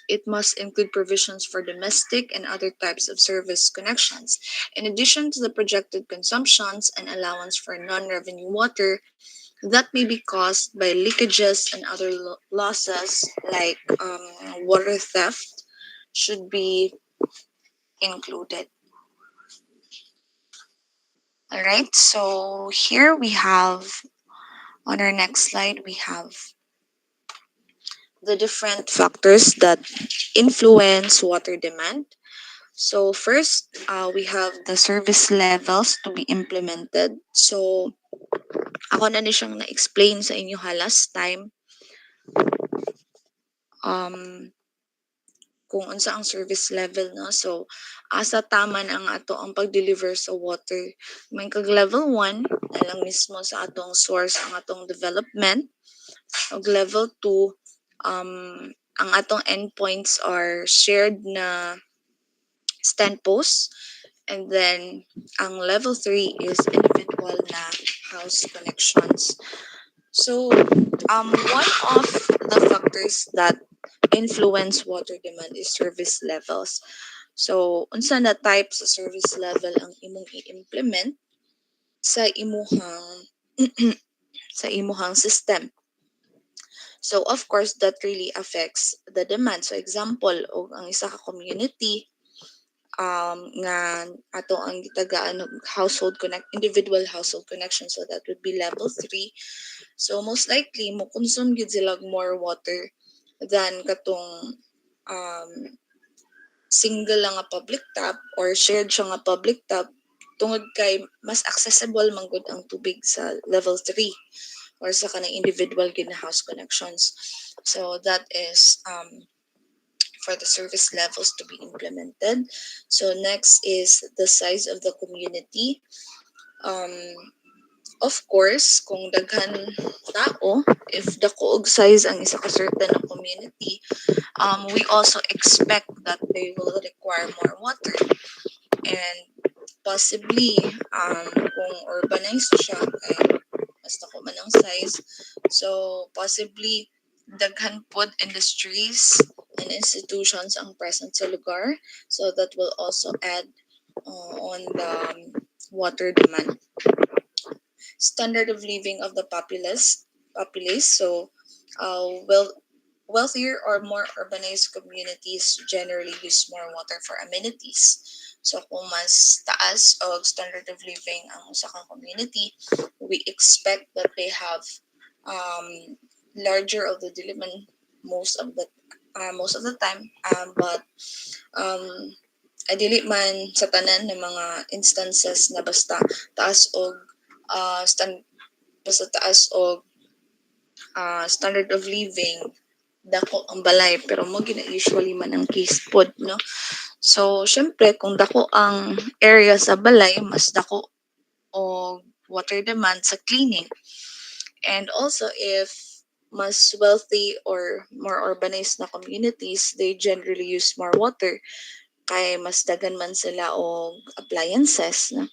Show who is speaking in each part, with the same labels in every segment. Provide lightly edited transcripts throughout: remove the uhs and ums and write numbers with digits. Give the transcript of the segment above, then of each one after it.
Speaker 1: It must include provisions for domestic and other types of service connections. In addition to the projected consumptions and allowance for non-revenue water that may be caused by leakages and other losses like water theft should be included. All right, so here we have on our next slide, we have the different factors that influence water demand. So first, we have the service levels to be implemented. So ako na ni siyang na-explain sa inyo last time um, kung unsa ang service level no. So asa taman ang ato ang pag-deliver sa water. May kag level 1 na lang mismo sa atong source ang atong development. Og level 2 ang atong endpoints are shared na stand posts. And then, ang level 3 is individual na house connections. So, one of the factors that influence water demand is service levels. So, unsa na type sa service level ang imong i-implement sa imuhang sa imuhang system. So, of course, that really affects the demand. So, example, og ang isa ka community nga ato ang gitagaan og household connect individual household connection, so that would be level 3. So most likely mo consume gid sila more water than katong um, single lang nga public tap or shared siya nga public tap, tungod kay mas accessible man gud ang tubig sa level 3 or sa kanang individual gid na house connections. So that is for the service levels to be implemented. So next is the size of the community. Um, of course, kung daghan tao, if dako og size ang isa ka certain na community, we also expect that they will require more water. And possibly, kung urbanized siya, ay mas dako man ang size. So, possibly, daghan pod industries and institutions ang present sa lugar. So, that will also add on the water demand. Standard of living of the populace. So, wealthier or more urbanized communities generally use more water for amenities. So kung mas taas og standard of living ang usa ka community, we expect that they have larger of the diliman most of the time, but um, dili man sa tanan ng mga instances na basta taas og basta taas og standard of living dako ang balay, pero mo gina usually man ang case pod no. So syempre kung dako ang area sa balay, mas dako og water demand sa cleaning. And also if mas wealthy or more urbanized na communities, they generally use more water kay mas dagan man sila og appliances na.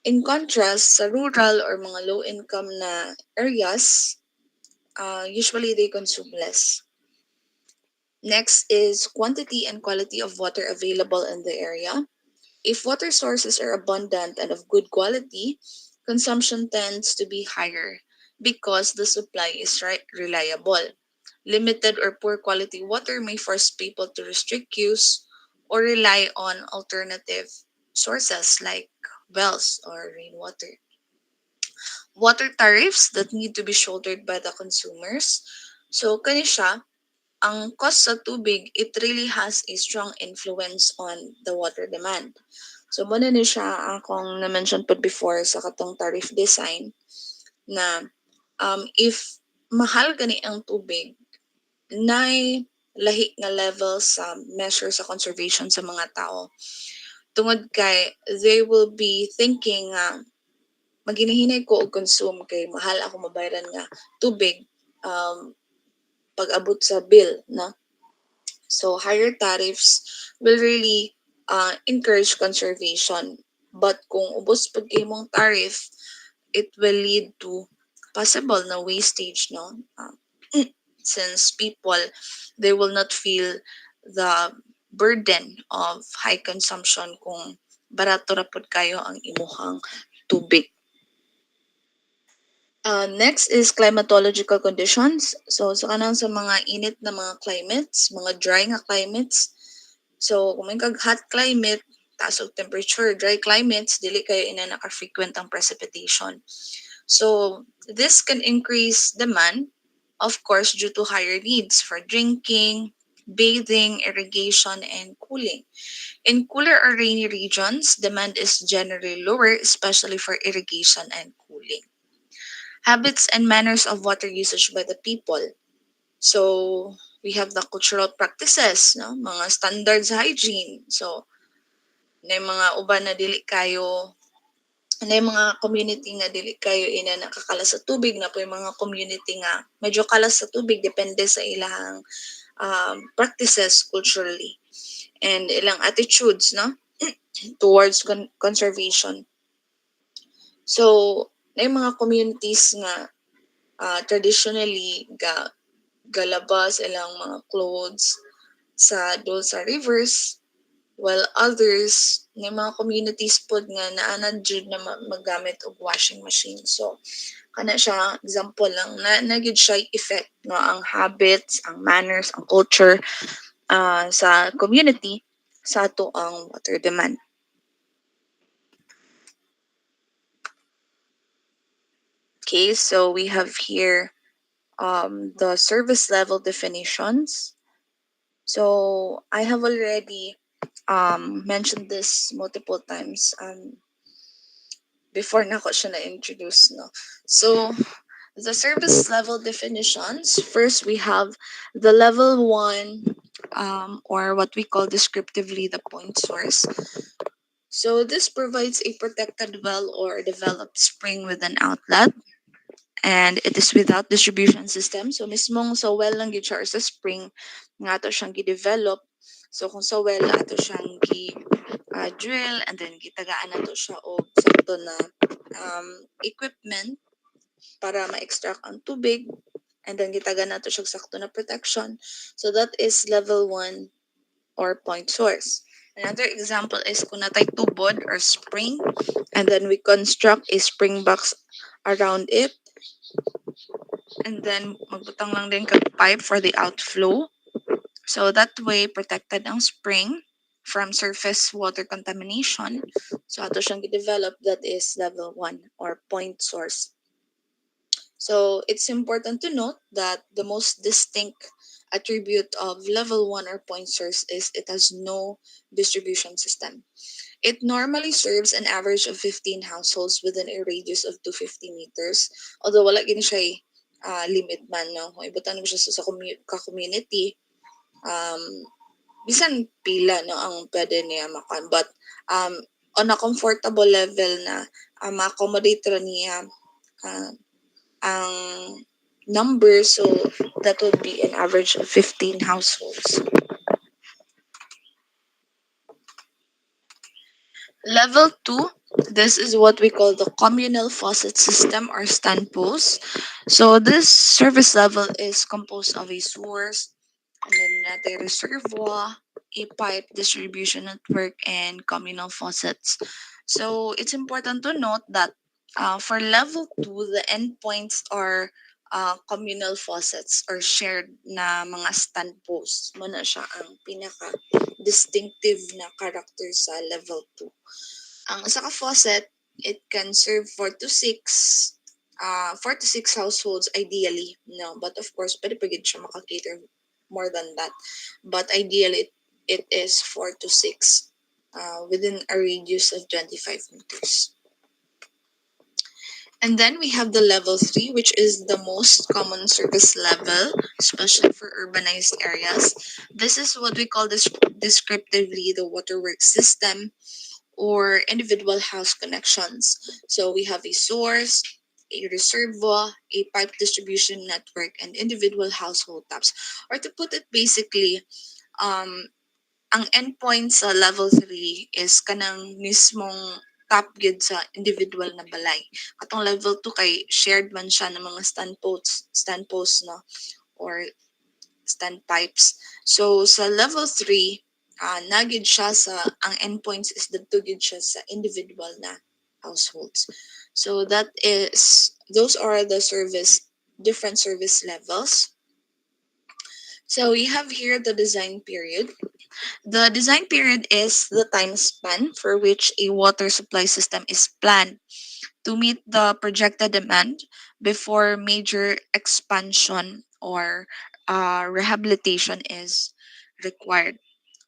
Speaker 1: In contrast, sa rural or mga low-income na areas, usually they consume less. Next is quantity and quality of water available in the area. If water sources are abundant and of good quality, consumption tends to be higher because the supply is reliable. Limited or poor quality water may force people to restrict use or rely on alternative sources like wells or rainwater. Water tariffs that need to be shouldered by the consumers. So, kani siya, ang cost sa tubig, it really has a strong influence on the water demand. So, muna ni siya akong na-mention po before sa katong tariff design na if mahal gani ang tubig, nay lahi nga level sa measure sa conservation sa mga tao. Tungod kay they will be thinking maginahinay ko og consume kay mahal ako mabayaran nga tubig pag-abot sa bill na. So higher tariffs will really encourage conservation. But kung ubos pag imong tariff, it will lead to possible na wastage no. since people, they will not feel the burden of high consumption kung barato ra pud kayo ang imuhang tubig. Next is climatological conditions. So, sa kanang sa mga init na mga climates, mga dry nga climates. So, kung may hot climate, taas og temperature, dry climates, dili kayo ina naka-frequent ang precipitation. So, this can increase demand, of course, due to higher needs for drinking, bathing, irrigation, and cooling. In cooler or rainy regions, demand is generally lower, especially for irrigation and cooling. Habits and manners of water usage by the people. So, we have the cultural practices, no? Mga standards hygiene. So, na mga uban na dili kayo, na mga community nga dili kayo ina nakakalas sa tubig, na po yung mga community nga medyo kalas sa tubig, depende sa ilang practices culturally and ilang attitudes, no? Towards conservation. So, na mga communities nga traditionally galabas ilang mga clothes sa rivers, while others na mga communities pod nga naanad jud na magamit og washing machine. So kana siya example lang na gyud siya effect no ang habits, ang manners, ang culture sa community sa ato ang water demand. Okay, so we have here the service level definitions. So I have already mentioned this multiple times before na ko siya na-introduce. No? So the service level definitions, first we have the level 1 or what we call descriptively the point source. So this provides a protected well or developed spring with an outlet, and it is without distribution system. So mismong sa well lang gyud siya or sa spring nga ato siyang gi-develop. So kung sa well ato siyang drill and then gitagaan nato siya og sakto na equipment para ma-extract ang tubig, and then gitagaan nato siya sakto na protection. So that is level 1 or point source. Another example is kung natay tubod or spring, and then we construct a spring box around it, and then magbutang lang din kag pipe for the outflow. So that way protected ang spring from surface water contamination. So ato siyang gi-develop, that is level 1 or point source. So it's important to note that the most distinct attribute of level 1 or point source is it has no distribution system. It normally serves an average of 15 households within a radius of 250 meters. Although wala gini siya limit man, no? Kung ibutan mo siya sa community, bisan pila no ang pwede niya makan. But on a comfortable level na ma-accommodate ra niya ang number, so that would be an average of 15 households. Level 2, this is what we call the communal faucet system or stand post. So this service level is composed of a source, and then a reservoir, a pipe distribution network, and communal faucets. So it's important to note that for level 2, the endpoints are communal faucets or shared na mga stand posts. Muna siya ang pinaka distinctive na character sa level 2. Ang isa ka faucet, it can serve 4 to 6 households ideally, no, but of course pwede pa gid siya maka-cater more than that, but ideally it is 4 to 6 within a radius of 25 meters. And then we have the level 3, which is the most common service level, especially for urbanized areas. This is what we call descriptively the waterworks system or individual house connections. So we have a source, a reservoir, a pipe distribution network, and individual household taps. Or to put it basically, ang endpoint sa level 3 is kanang mismong tap gid sa individual na balay. Atong level 2 kay shared man siya ng mga stand posts no, or standpipes. So sa level 3, nagid siya sa ang endpoints is dagtugid siya sa individual na households. So those are the different service levels. So we have here the design period. The design period is the time span for which a water supply system is planned to meet the projected demand before major expansion or rehabilitation is required.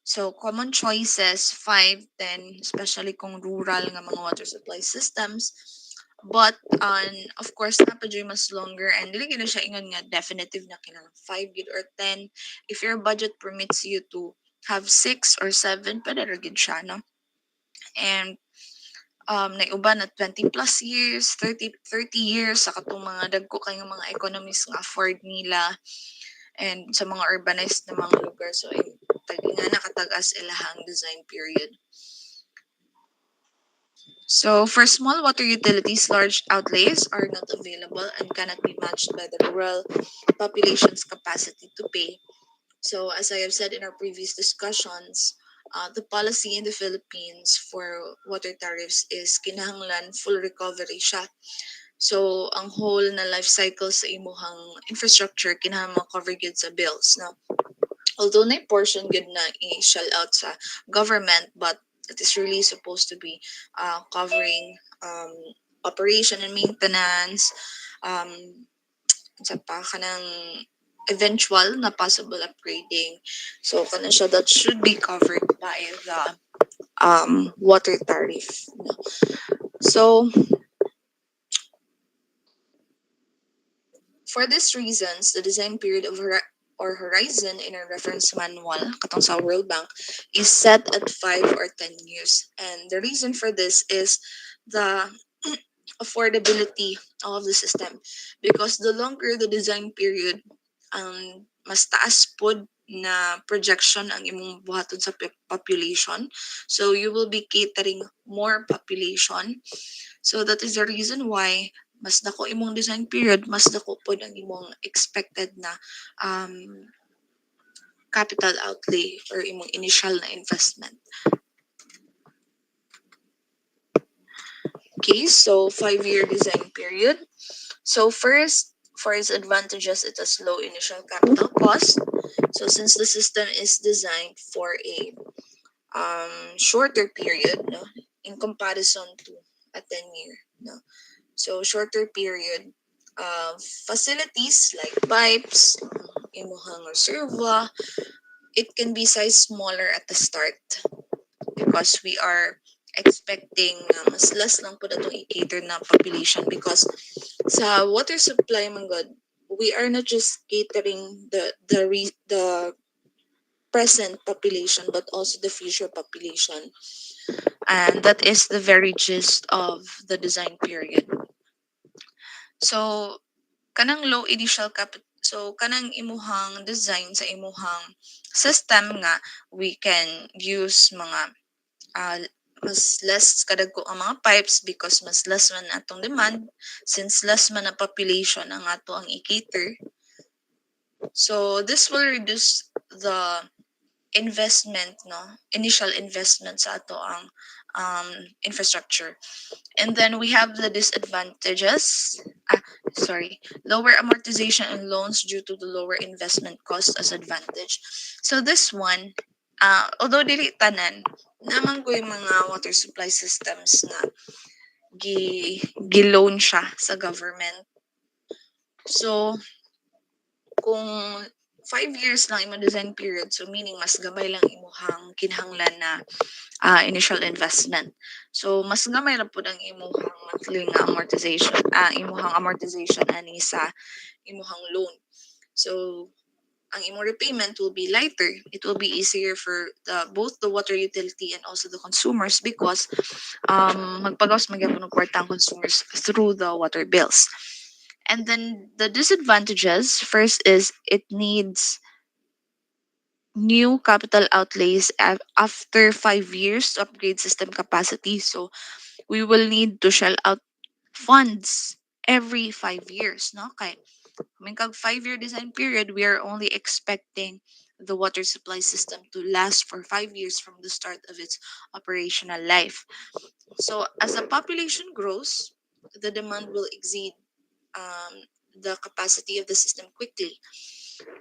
Speaker 1: So, common choices, 5, 10, especially kung rural nga mga water supply systems. But, of course, napadyoy mas longer and dili gina siya ingon nga definitive na kinang 5 gid or 10. If your budget permits you to have 6 or 7, pwede ra gid siya, no? And naiuban na 20 plus years, 30 years sa katong mga dagko kay nga mga economies nga afford nila and sa mga urbanized na mga lugar. So, nga nakatag-as ilahang design period. So, for small water utilities, large outlays are not available and cannot be matched by the rural population's capacity to pay. So, as I have said in our previous discussions, the policy in the Philippines for water tariffs is kinahanglan full recovery siya. So, ang whole na life cycle sa imuhang infrastructure kinahanglan cover gyud sa bills. No? Although na portion good na i-shell out sa government, but it is really supposed to be covering operation and maintenance, sa pa kanang eventual na possible upgrading. So kana siya that should be covered by the water tariff. So for these reasons, the design period of or horizon in a reference manual katong sa World Bank is set at 5 or 10 years. And the reason for this is the affordability of the system, because the longer the design period, mas taas pod na projection ang imong buhaton sa population. So you will be catering more population. So that is the reason why mas dako imong design period, mas dako pod ang imong expected na capital outlay or imong initial na investment. Okay, so 5-year design period. So first, for its advantages, it has low initial capital cost. So since the system is designed for a shorter period, no, in comparison to a 10-year, no. So shorter period, facilities like pipes, imuhang reservoir, it can be sized smaller at the start because we are expecting mas less lang po itong i-cater na population, because sa water supply man god, we are not just catering the present population but also the future population, and that is the very gist of the design period. So kanang low initial capital, so kanang imuhang design sa imuhang system nga we can use mga mas less kadagko ang mga pipes because mas less man atong demand, since less man na population ang ato ang i-cater. So this will reduce the investment, no, initial investment sa ato ang infrastructure. And then we have the disadvantages, lower amortization and loans due to the lower investment cost as advantage. So this one, although dili tanan, naman ko yung mga water supply systems na gi-loan siya sa government. So, kung 5 years lang imong design period, so meaning mas gamay lang imuhang kinahanglan na initial investment. So, mas gamay ra pud ang imuhang monthly nga amortization, imuhang amortization ani sa imuhang loan. So, ang imong repayment will be lighter. It will be easier for both the water utility and also the consumers because magpagawas magyapon og kwarta ang consumers through the water bills. And then the disadvantages, first is it needs new capital outlays after 5 years to upgrade system capacity. So we will need to shell out funds every 5 years, no? Kay May kag 5-year design period, we are only expecting the water supply system to last for 5 years from the start of its operational life. So as the population grows, the demand will exceed the capacity of the system quickly.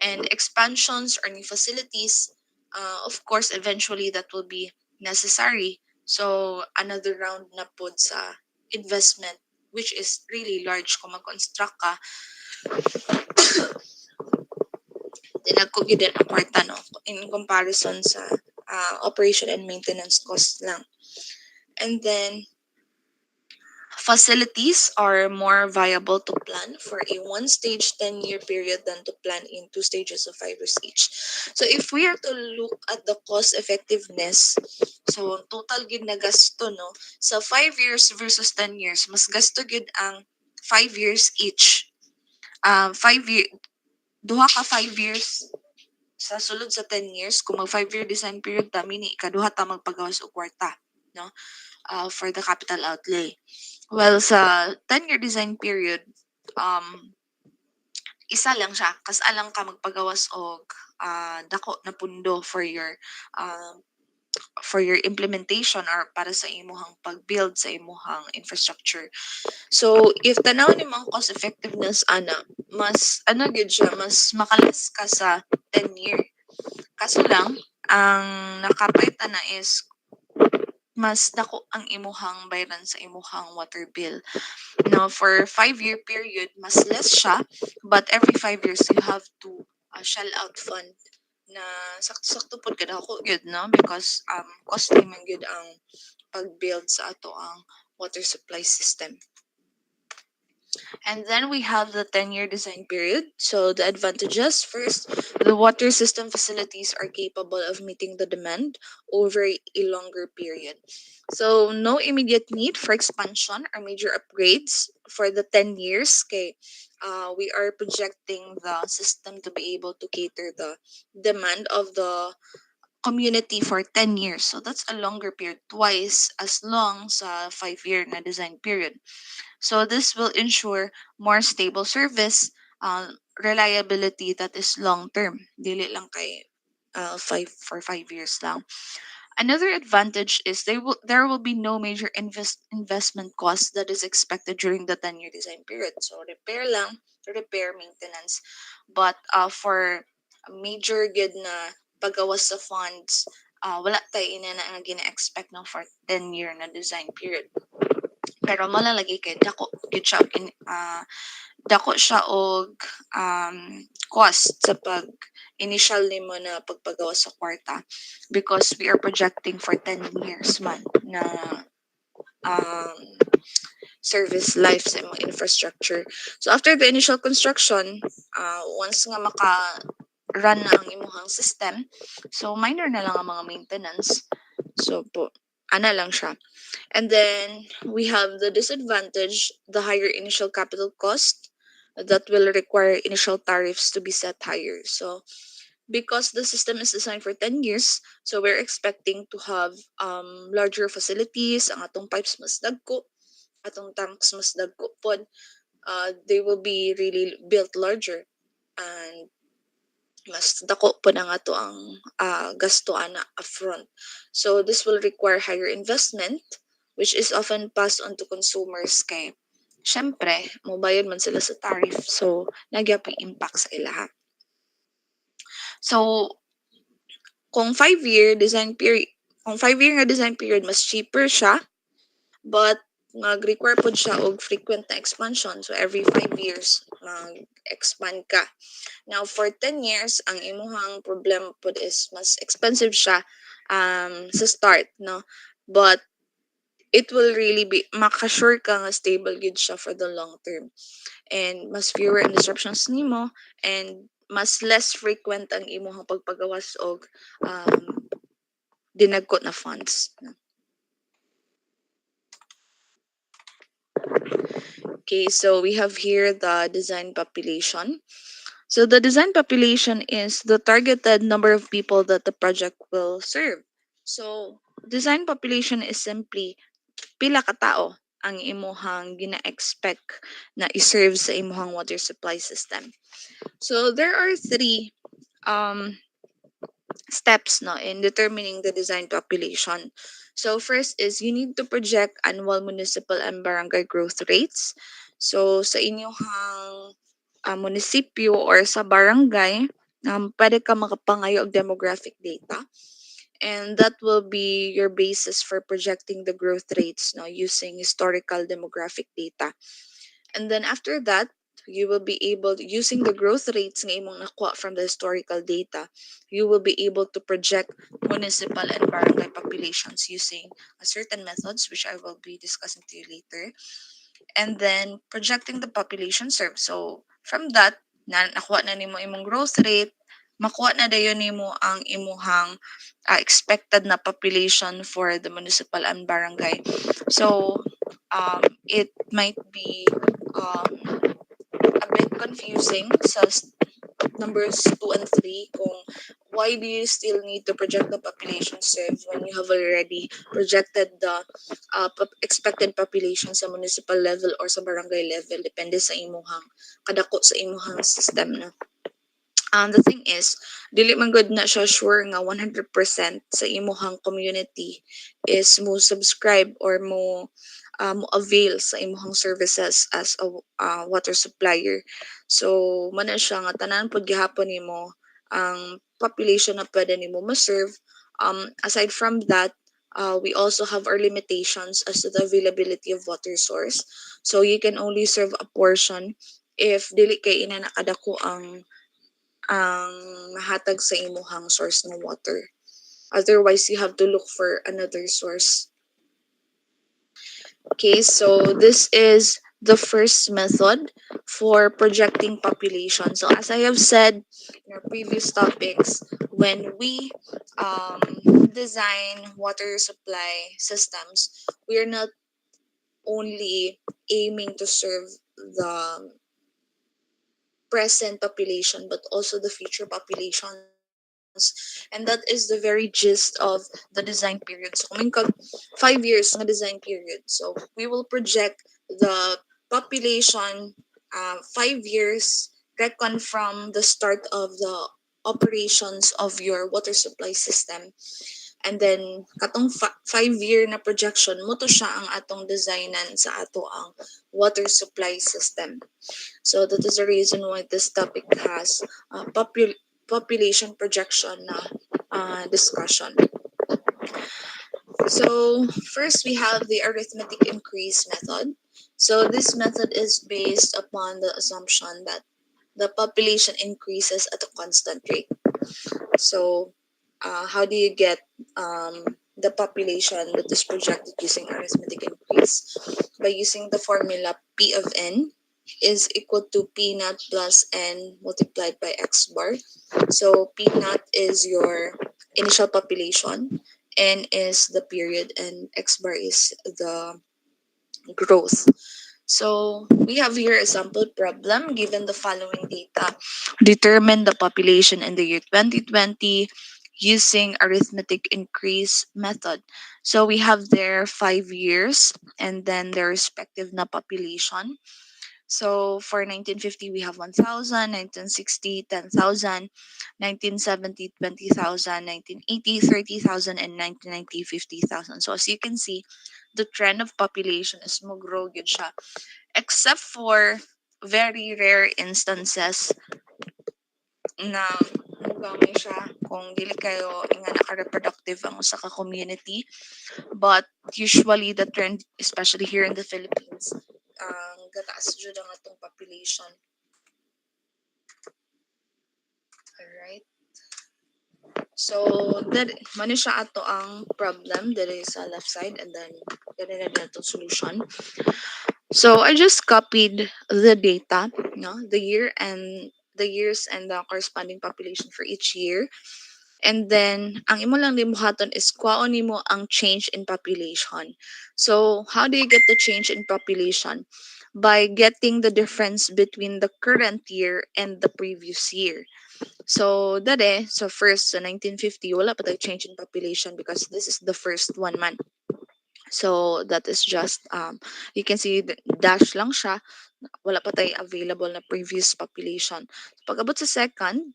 Speaker 1: And expansions or new facilities, of course, eventually that will be necessary. So another round na po sa investment, which is really large kung mag-construct ka, dinagko gyud din ang kwarta, no, in comparison sa operation and maintenance cost lang. And then facilities are more viable to plan for a one-stage 10-year period than to plan in two stages of 5 years each. So if we are to look at the cost effectiveness, so total gid na gasto, no, sa 5 years versus 10 years, mas gasto gid ang 5 years each. 5 year, duha ka 5 years sa sulod sa 10 years, kung mag 5-year design period ta, mini ikaduha ta magpagawas og kwarta, no, for the capital outlay. Well, sa 10-year design period, isa lang siya, kas alang ka magpagawas og dako na pundo for your implementation or para sa imuhang pag-build sa imuhang infrastructure. So, if tanaw ni mga cost effectiveness ana, mas ano gyud siya, mas makalas ka sa 10-year. Kaso lang, ang nakapita na is mas dako ang imuhang bayaran sa imuhang water bill. Now, for 5-year period, mas less siya, but every 5 years, you have to shell out fund na sakto-sakto po gid ako gyud, no, because costly man gyud ang pag-build sa ato ang water supply system. And then we have the 10-year design period. So the advantages, first, the water system facilities are capable of meeting the demand over a longer period. So no immediate need for expansion or major upgrades for the 10 years. Okay, we are projecting the system to be able to cater the demand of the community for 10 years. So that's a longer period, twice as long sa 5-year na design period. So this will ensure more stable service, reliability that is long term. Dili lang kay 5 years lang. Another advantage is there will be no major investment cost that is expected during the 10-year design period. So repair, maintenance. But for a major good na pagawas sa funds, wala tayo ina na gina-expect no for 10-year na design period. Pero malalagi kay dako gid siya dako siya og cost sa pag initial nimo na pagpagawa sa kwarta, because we are projecting for 10 years man na service life sa imong infrastructure. So after the initial construction, once nga maka-run na ang imong system, so minor na lang ang mga maintenance. So po, ana lang siya. And then we have the disadvantage, the higher initial capital cost that will require initial tariffs to be set higher. So because the system is designed for 10 years, so we're expecting to have larger facilities, ang atong pipes mas dagko, atong tanks mas dagko pod. They will be really built larger, and mas dako po na nga to ang gasto ana upfront. So this will require higher investment, which is often passed on to consumers kay syempre mobayad man sila sa tariff, so nagyapon impact sa ilaha. So kung 5-year design period, kung 5-year nga design period, mas cheaper siya, but mag-require po siya og frequent na expansion. So every 5 years mag-expand ka. Now for 10 years, ang imuhang problem po is mas expensive siya sa start, no, but it will really be makasure ka nga stable gid siya for the long term, and mas fewer and disruptions nimo, and mas less frequent ang imong pagpagawas og dinagko na funds. Okay, so we have here the design population. So the design population is the targeted number of people that the project will serve. So design population is simply pila ka tao ang imuhang gina-expect na iserve sa imuhang water supply system. So there are three steps no in determining the design population. So first is you need to project annual municipal and barangay growth rates. So sa inyong munisipyo or sa barangay, pwede ka makapangayo og demographic data, and that will be your basis for projecting the growth rates no using historical demographic data. And then after that, you will be able to, using the growth rates nga imong nakuha from the historical data, you will be able to project municipal and barangay populations using a certain methods which I will be discussing to you later. And then projecting the population served. So from that, nakuha na nimo imong growth rate, makuha na dayon nimo ang imuhang expected na population for the municipal and barangay. So it might be a bit confusing sa numbers 2 and 3 kung why do you still need to project the population served when you have already projected the expected population sa municipal level or sa barangay level depende sa imuhang kadako sa imuhang system na. The thing is, dili man good na siya sure nga 100% sa imuhang community is mo subscribe or mo avail sa imuhang services as a water supplier. So, man siya nga tanan pod gihapon nimo ang population na pwede nimo ma-serve. Aside from that, we also have our limitations as to the availability of water source. So, you can only serve a portion if dili kay ina nakadako ang mahatag sa imuhang source ng water. Otherwise, you have to look for another source. Okay, so this is the first method for projecting population. So as I have said in our previous topics, when we um, design water supply systems, we are not only aiming to serve the present population but also the future populations, and that is the very gist of the design period. So kaming kag 5 years nga design period, so we will project the population 5 years reckon from the start of the operations of your water supply system. And then katong 5 year na projection mo to siya ang atong designan sa ato ang water supply system. So that is the reason why this topic has population projection discussion. So first we have the arithmetic increase method. So this method is based upon the assumption that the population increases at a constant rate. So how do you get the population that is projected using arithmetic increase? By using the formula P of n is equal to P naught plus n multiplied by x bar. So P naught is your initial population, n is the period, and x bar is the growth. So we have here a sample problem. Given the following data, determine the population in the year 2020 using arithmetic increase method. So we have there 5 years and then their respective na population. So for 1950, we have 1,000, 1960, 10,000, 1970, 20,000, 1980, 30,000, and 1990, 50,000. So as you can see, the trend of population is mo-grow yun siya. Except for very rare instances na mugamay siya kung dili kayo nga naka-reproductive ang usa ka community. But usually the trend, especially here in the Philippines, gataas jud ang atong population. Alright. So, mani siya ato ang problem diri sa left side, and then diri na ato solution. So, I just copied the data, no, the years and the corresponding population for each year. And then, ang imo lang limuhaton is kwaon nimo ang change in population. So, how do you get the change in population? By getting the difference between the current year and the previous year. So, first, sa 1950, wala pa tayo change in population because this is the first one man. So that is just you can see dash lang siya, wala pa tayo available na previous population. So, pag abot sa second,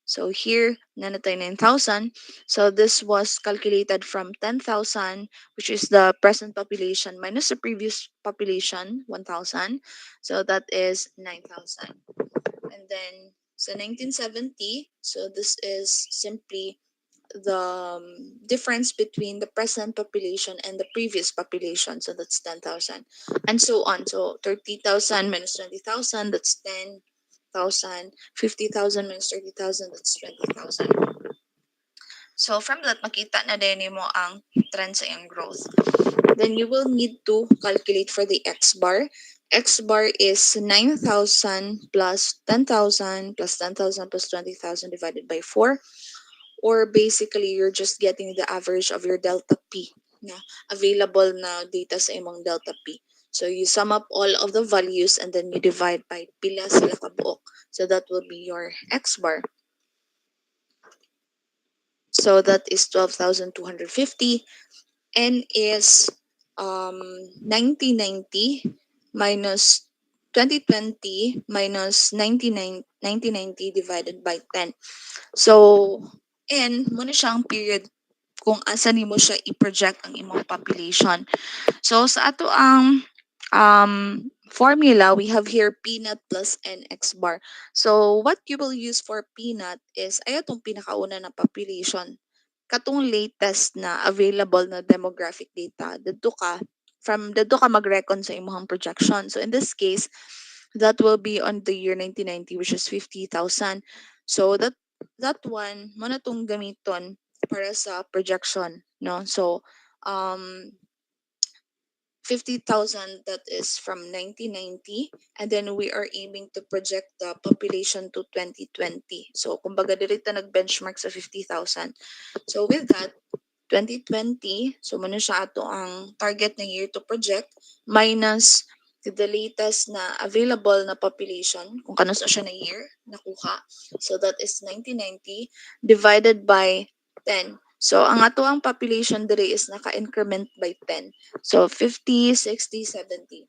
Speaker 1: so here na tayo 9,000. So this was calculated from 10,000, which is the present population minus the previous population 1,000. So that is 9,000. And then so 1970, so this is simply the difference between the present population and the previous population. So that's 10,000. And so on. So 30,000 minus 20,000, that's 10,000. 50,000 minus 30,000, that's 20,000. So from that, makita na din mo ang trend sa iyong growth. Then you will need to calculate for the X bar. X bar is 9,000 plus 10,000 plus 10,000 plus 20,000 divided by 4. Or basically, you're just getting the average of your delta P na available na data sa imong delta P. So you sum up all of the values and then you divide by pila sila kabuok. So that will be your X bar. So that is 12,250. N is 1990 minus 2020 minus 1990 divided by 10. So, N, muna siyang period kung asa nimo siya i-project ang imong population. So sa ato ang formula, we have here P naught plus NX bar. So what you will use for P naught is ay atong pinakauna na population. Katong latest na available na demographic data. Dito ka mag-recon sa imong projection. So in this case, that will be on the year 1990, which is 50,000. So that one mo na tong gamiton para sa projection, no? So 50,000, that is from 1990, and then we are aiming to project the population to 2020. So kumbaga dito nag-benchmark sa 50,000. So with that 2020, so muna siya ato ang target na year to project minus the latest na available na population kung kano sa siya na year nakuha. So that is 1990 divided by 10. So ang ato ang population diri is naka-increment by 10. So 50, 60, 70.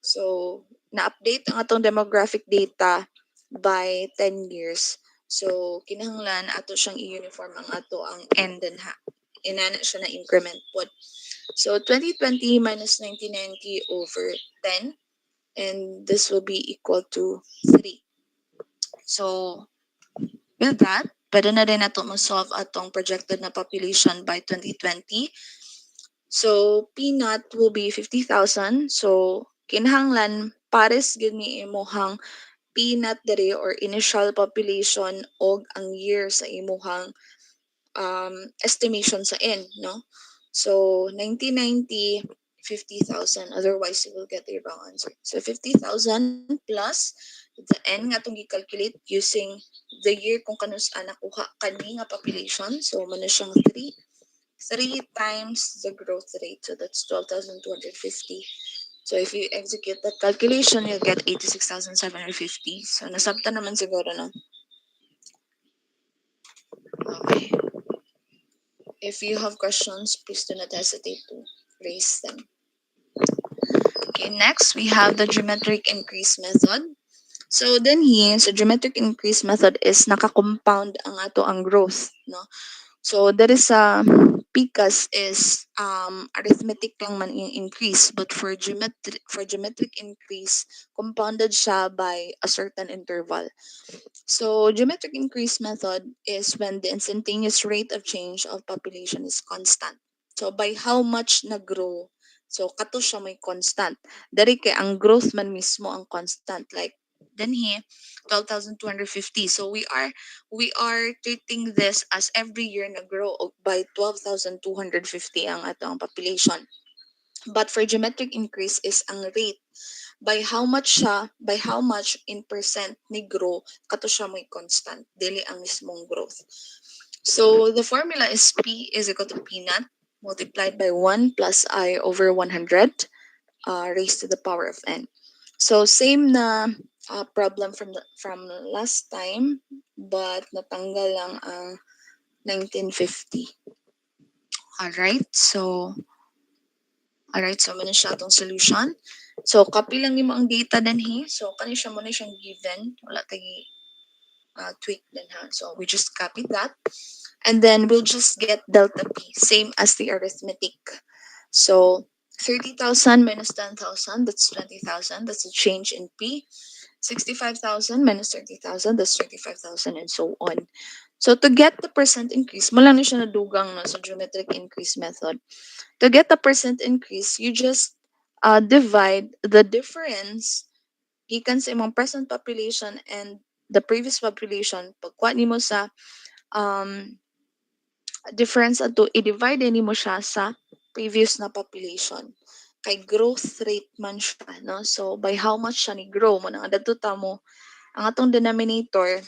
Speaker 1: So na-update ang atong demographic data by 10 years. So kinahanglan ato siyang i-uniform ang ato ang end and inana siya na increment pod. So 2020 minus 1990 over 10, and this will be equal to 3. So with that, pwede na rin nato mo-solve atong projected na population by 2020. So P naught will be 50,000. So kinahanglan pares gyud ni imuhang P naught diri or initial population og ang year sa imuhang estimation sa N, no? So 1990, 50,000. Otherwise, you will get the wrong answer. So 50,000 plus the N nga itong i-calculate using the year kung kanus nakuha kani nga population. So muna siyang 3. 3 times the growth rate. So that's 12,250. So if you execute that calculation, you'll get 86,750. So nasabta naman siguro, no? Okay. If you have questions, please do not hesitate to raise them. Okay, next we have the geometric increase method. So then here, so geometric increase method is naka-compound ang ato ang growth, no? So there is a PCAS is arithmetic lang man yung increase, but for geometric increase, compounded siya by a certain interval. So geometric increase method is when the instantaneous rate of change of population is constant. So by how much na-grow, so kato siya may constant. Dari kay ang growth man mismo ang constant. Like then here, 12,250. So we are treating this as every year na-grow by 12,250 ang atong population. But for geometric increase is ang rate by how much in percent ni grow kato siya may constant dili ang mismong growth. So the formula is P is equal to P naught multiplied by 1 plus I over 100 raised to the power of n. So same na problem from last time, but natanggal lang ang 1950. Alright, so Alright, so muna siya itong solution. So, copy lang nimo ang data din So, kani siya muna siyang given. Wala tagi tweak din ha. So, we just copy that. And then, we'll just get delta P. Same as the arithmetic. So, 30,000 minus 10,000, that's 20,000. That's a change in P. 65,000 minus 30,000, that's 35,000, and so on. So, to get the percent increase, mo lang na siya nadugang no, sa geometric increase method. To get the percent increase, you just divide the difference gikan sa imong present population and the previous population. Pagkuha nimo sa um, difference ato, i-divide nimo siya sa previous na population. Kay growth rate man siya, no? So, by how much siya ni grow mo, nang adatuta mo, ang atong denominator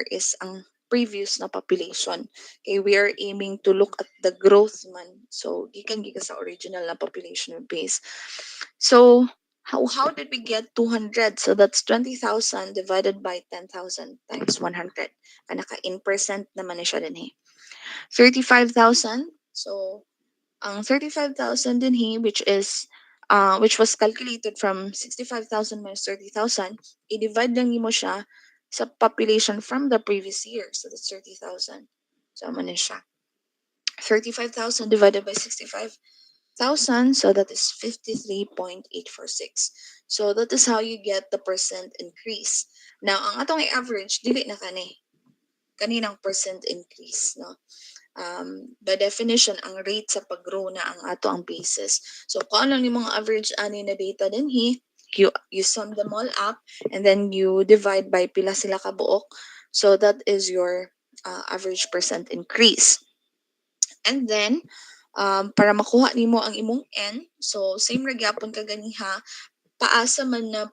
Speaker 1: is ang previous na population. Okay, we are aiming to look at the growth man. So, gikan sa original na population base. So, how did we get 200? So, that's 20,000 divided by 10,000 times 100. Naka in percent naman na siya din 35,000. So, ang 35,000 din which was calculated from 65,000 minus 30,000, i-divide lang nimo siya sa population from the previous year. So that's 30,000. So ano na siya? 35,000 divided by 65,000, so that is 53.846. So that is how you get the percent increase. Now, ang atong i-average, dili na kaninang percent increase, no? By definition, ang rate sa pag-grow na ang ato ang basis. So, kung ano yung mga average ani na data din you sum them all up and then you divide by pila sila kabuok. So, that is your average percent increase. And then, para makuha nimo ang imong N, so same ra gyapon ka ganiha, paasa man na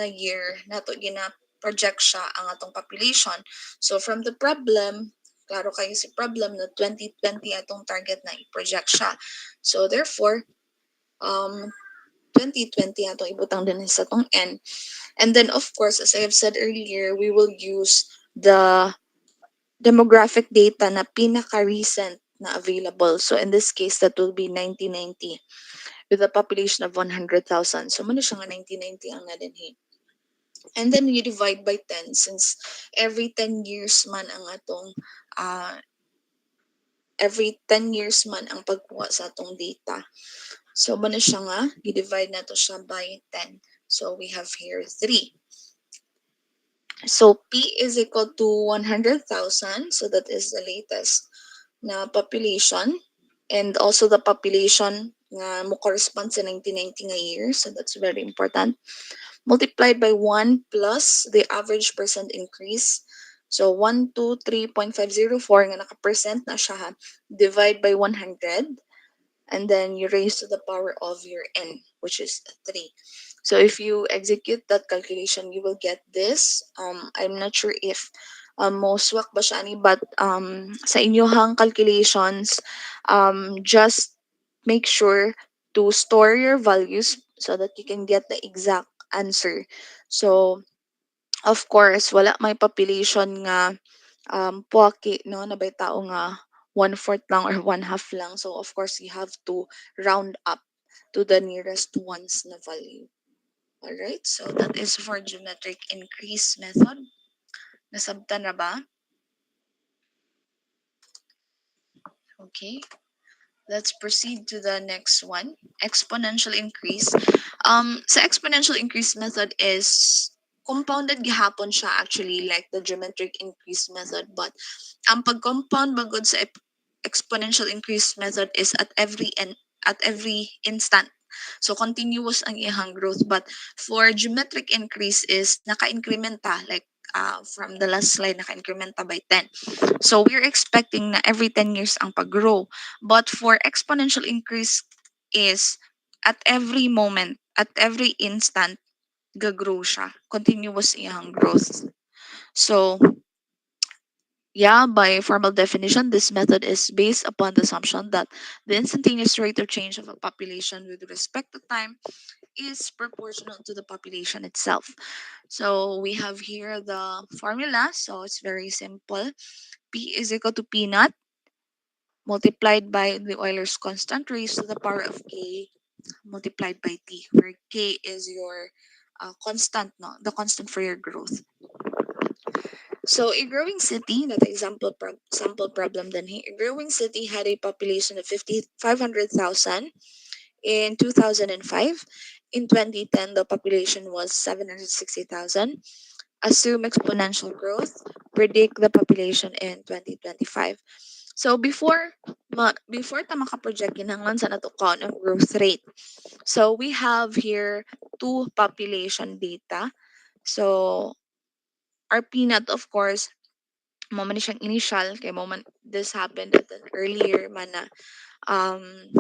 Speaker 1: year nato gina-project siya ang atong population. So, from the problem, klaro kayo si problem na 2020 atong target na i-project siya. So, therefore, 2020 atong ibutang din sa atong N. And then, of course, as I have said earlier, we will use the demographic data na pinaka-recent na available. So, in this case, that will be 1990 with a population of 100,000. So, muna siya nga 1990 ang nadinhi. And then you divide by 10 since every 10 years man ang atong every 10 years man ang pagkuha sa atong data. So, muna siya nga, i-divide na to siya by 10. So, we have here 3. So, P is equal to 100,000. So, that is the latest na population. And also the population nga mo correspond sa 1990 nga year. So, that's very important. Multiplied by 1 plus the average percent increase. So, 123.504 nga naka-percent na siya ha. Divide by 100. And then you raise to the power of your N, which is 3. So, if you execute that calculation, you will get this. I'm not sure if mo swak ba siya ani, but sa inyohang calculations, just make sure to store your values so that you can get the exact answer. So, of course, wala may population nga puwaki, no, nabay tao nga 1/4 lang or 1/2 lang. So, of course, you have to round up to the nearest ones na value. Alright, so that is for geometric increase method. Nasabtan na ba? Okay. Let's proceed to the next one, exponential increase. Sa exponential increase method is compounded gihapon siya actually like the geometric increase method, but ang pag-compound bagod sa exponential increase method is at every instant. So continuous ang iyang growth, but for geometric increase is naka-incrementa like from the last slide naka-incrementa by 10. So we're expecting na every 10 years ang pag-grow. But for exponential increase is at every moment, at every instant, gagrow siya. Continuous iyang growth. So, yeah, by formal definition, this method is based upon the assumption that the instantaneous rate of change of a population with respect to time is proportional to the population itself. So we have here the formula. So it's very simple. P is equal to P naught multiplied by the Euler's constant raised to the power of k multiplied by t, where k is your constant, no, the constant for your growth. So a growing city, that sample problem then here. A growing city had a population of 500,000 in 2005. In 2010, the population was 760,000. Assume exponential growth. Predict the population in 2025. So before ta maka-project kinahanglan sa nato kaon ang growth rate. So we have here two population data. So our peanut, of course, mo man ni siyang initial kay mo man this happened at an um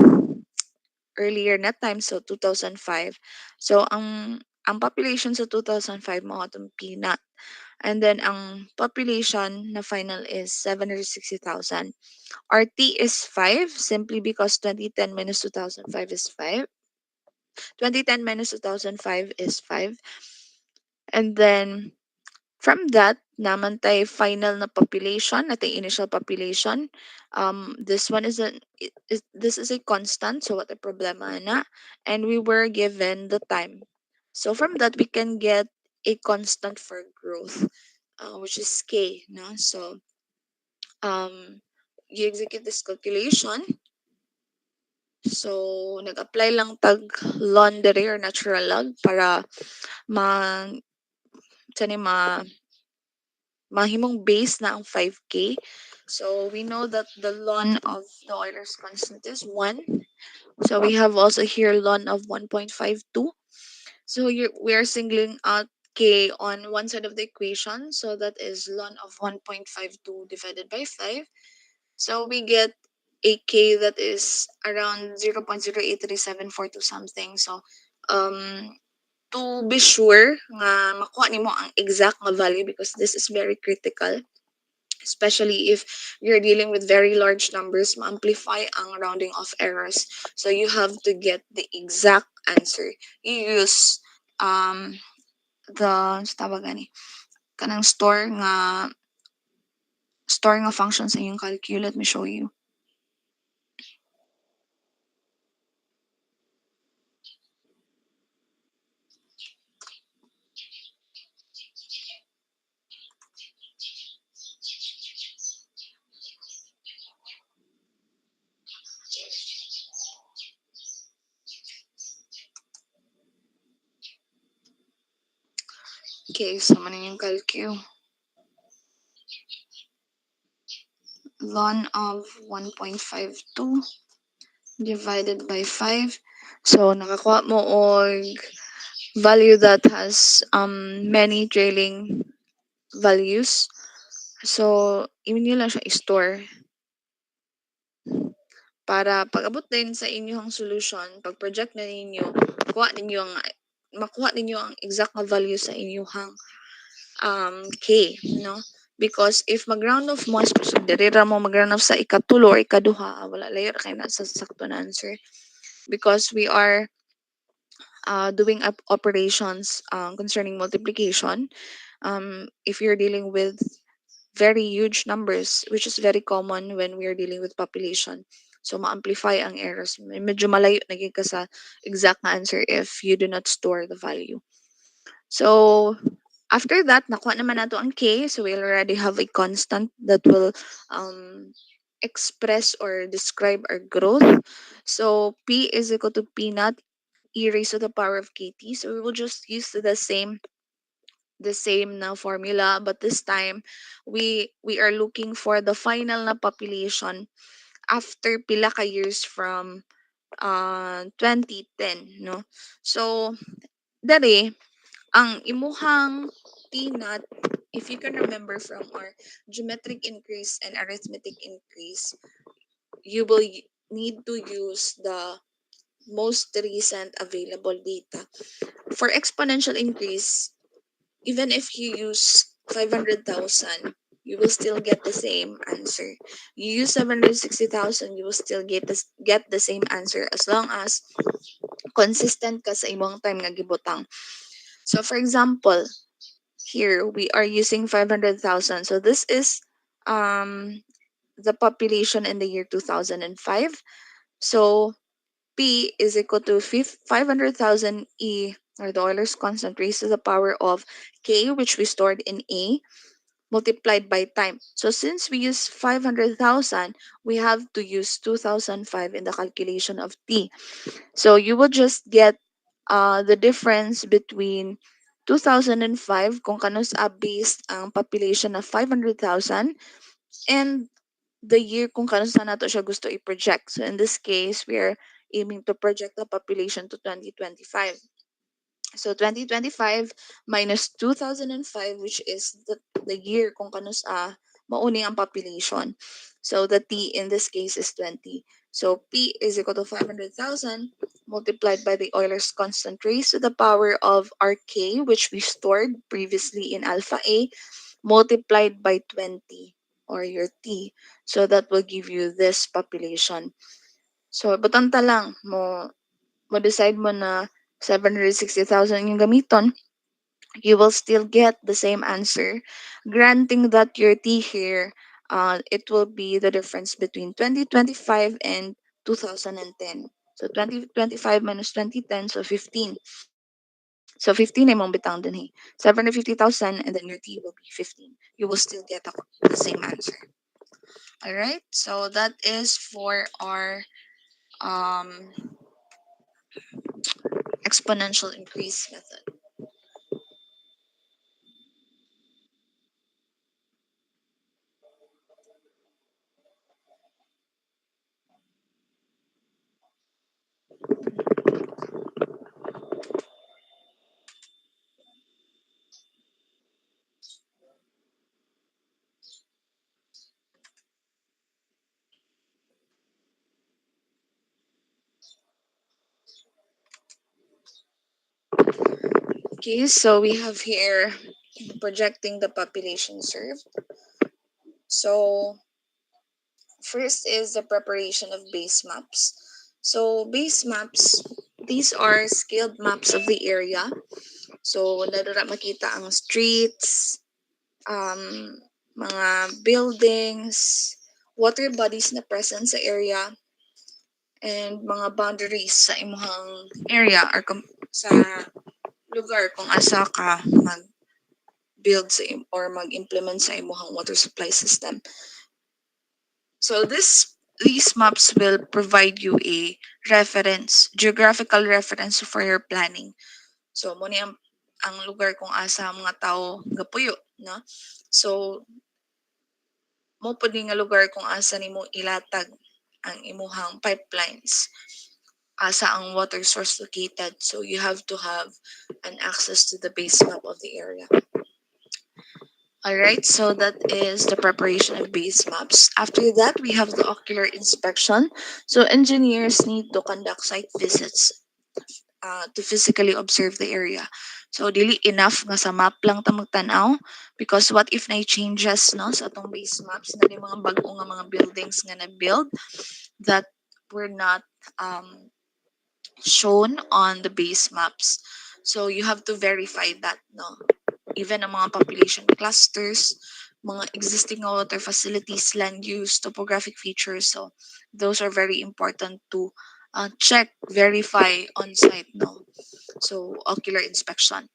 Speaker 1: earlier na time, so 2005. So ang population sa 2005 mo atong peanut, and then ang population na final is 760,000. Our T is 5 simply because 2010 minus 2005 is 5. 2010 minus 2005 is 5. And then from that, naman tay final na population, natin initial population. This one this is a constant, so what a problema na. And we were given the time. So from that, we can get a constant for growth, which is k. No? So you execute this calculation. So nag-apply lang tag laundry or natural log para ma sani mahimong base na ang 5k. So we know that the ln of the Euler's constant is 1. So we have also here ln of 1.52. So we are singling out k on one side of the equation. So that is ln of 1.52 divided by 5. So we get a k that is around 0.08374 something. So to be sure nga makuha nimo ang exact nga value, because this is very critical, especially if you're dealing with very large numbers, ma-amplify ang rounding off errors. So you have to get the exact answer. You use the tawag gani kanang store nga function sa inyong calcul. Let me show you. Okay, so man yung calcul. Ln of 1.52 divided by 5. So nakakuha mo og value that has many trailing values. So inyo lang siya i-store para pag-abot din sa inyong solution, pag-project na ninyo, makuha ninyo ang exact na value sa inyong k, no? Because if mag-round off mo, especially dirira mo mag-round off sa ikatulo or ikaduha, wala layo ra kay na sa sakto na answer. Because we are doing up operations concerning multiplication. If you're dealing with very huge numbers, which is very common when we are dealing with population. So, ma-amplify ang errors. Medyo malayo naging ka sa exact na answer if you do not store the value. So, after that, nakuha naman nato ang k. So, we already have a constant that will express or describe our growth. So, p is equal to p naught e raised to the power of kt. So, we will just use the same na formula, but this time we are looking for the final na population after pila ka years from 2010, no? So dali ang imuhang peanut, if you can remember from our geometric increase and arithmetic increase, you will need to use the most recent available data. For exponential increase, even if you use 500,000, you will still get the same answer. You use 760,000, you will still get the same answer as long as consistent ka sa imong time nga gibutang. So for example, here we are using 500,000. So this is the population in the year 2005. So P is equal to 500,000 E, or the Euler's constant, raised to the power of K, which we stored in A, multiplied by time. So since we use 500,000, we have to use 2005 in the calculation of T. So you will just get the difference between 2005 kung kanus based ang population of 500,000, and the year kung kano saan nato siya gusto i-project. So in this case, we are aiming to project the population to 2025. So 2025 minus 2005, which is the year kung kano sa mauni ang population. So the T in this case is 20. So P is equal to 500,000 multiplied by the Euler's constant raised to the power of RK, which we stored previously in alpha A, multiplied by 20, or your T. So that will give you this population. So butanta lang mo decide mo na 760,000 yung gamiton, you will still get the same answer, granting that your T here, it will be the difference between 2025 and 2010. So 2025 minus 2010, so 15. So 15 ay mong bitang din, hey. 750,000, and then your T will be 15. You will still get the same answer. All right. So that is for our um, exponential increase method. Okay, so we have here projecting the population served. So first is the preparation of base maps. So base maps, these are scaled maps of the area. So nadara makita ang streets, mga buildings, water bodies na present sa area, and mga boundaries sa imuhang area or sa lugar kung asa ka mag-build or mag-implement sa imuhang water supply system. So these maps will provide you a geographical reference for your planning. So mo ni ang lugar kung asa mga tao gapuyo, no? So mo pud ni nga lugar kung asa nimo ilatag ang imuhang pipelines, asa ang water source located. So you have to have an access to the base map of the area. All right, so that is the preparation of base maps. After that, we have the ocular inspection. So engineers need to conduct site visits to physically observe the area. So dili enough nga sa map lang ta magtan-aw, because what if na changes no sa atong base maps na di mga bag-o nga mga buildings nga na build that were not shown on the base maps. So you have to verify that, no? Even ang mga population clusters, mga existing water facilities, land use, topographic features. So those are very important to check, verify on site, no? So ocular inspection.